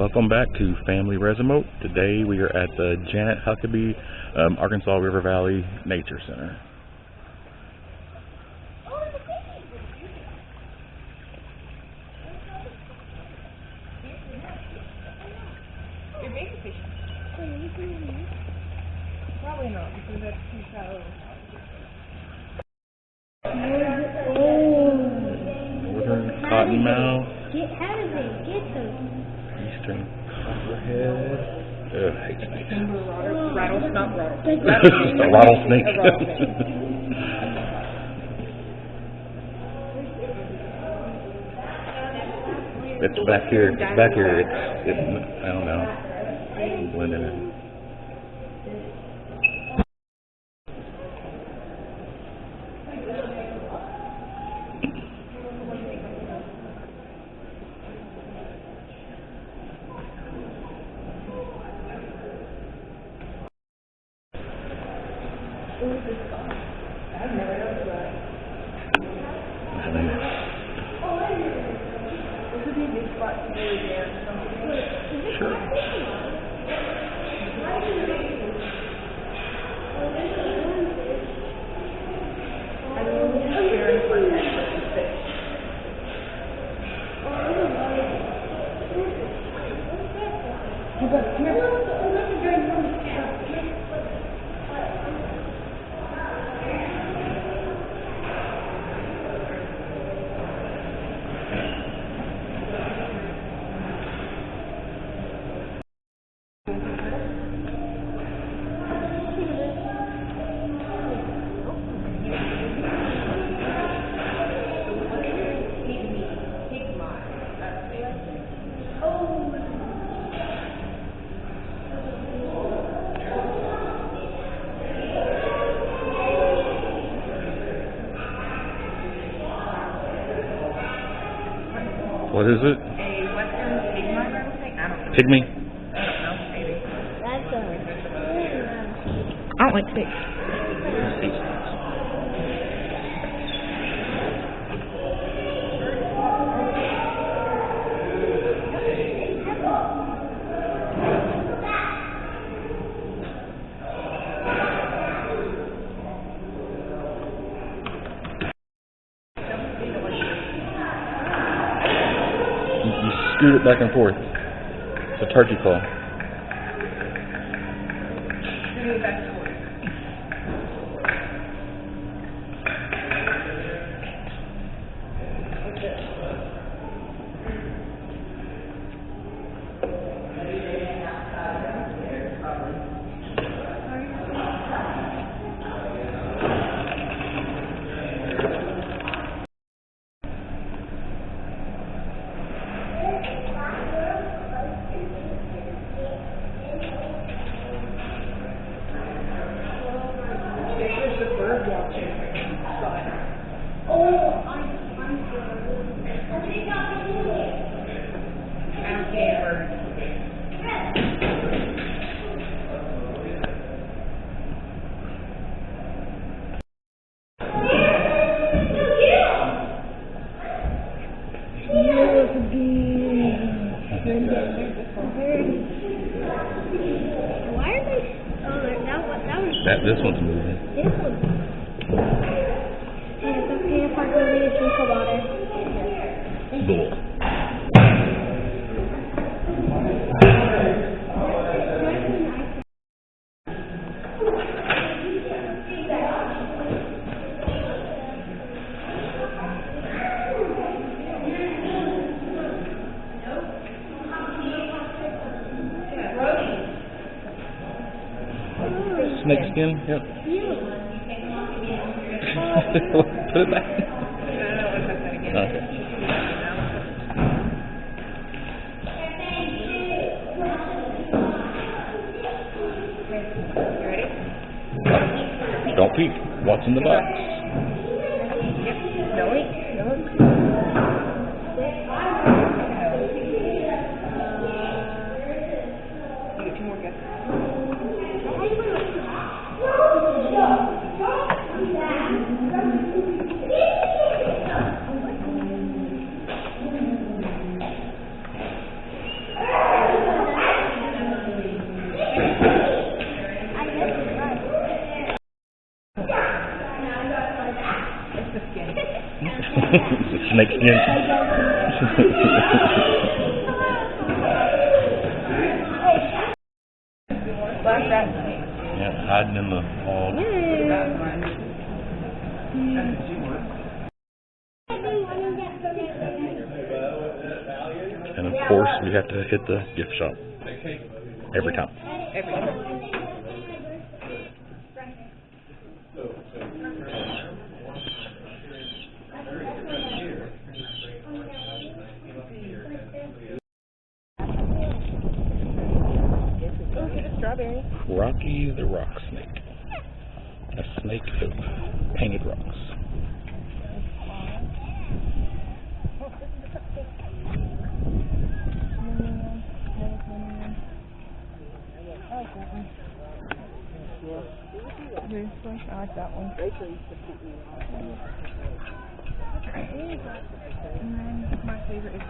Welcome back to Family Remote. Today we are at the Janet Huckabee Arkansas River Valley Nature Center. You're baby fishing. Probably not because that's too shallow. Northern cottonmouth. How did they get those? Eastern copperhead. Ugh, I hate snakes. Rattlesnake. A rattlesnake. It's back here. It's back here. It's I don't know. Blending it. Sure. What is it? A western pygmy rattlesnake? I don't know. Pygmy? I don't know, maybe. That's I don't like snakes. You scoot it back and forth. It's a turkey claw. Why are they? Oh, that was. This one's moving. This one. Hey, it's okay if I go get a drink of water. Bull. Snake skin? Yep. Put it back. Okay. Don't peek. What's in the box? snake skin. Black rat snake. Yeah, hiding in the log. And of course, we have to hit the gift shop every time. Every time. Look at the strawberry. Rocky the rock snake. A snake of painted rocks. I like that one. My favorite is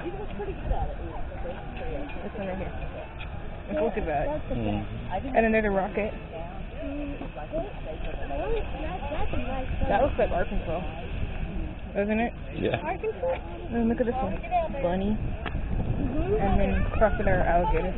this one right here. Look at that. And then there's a rocket. That looks like Arkansas, doesn't it? Yeah. And look at this one. Bunny. And then crocodile alligator.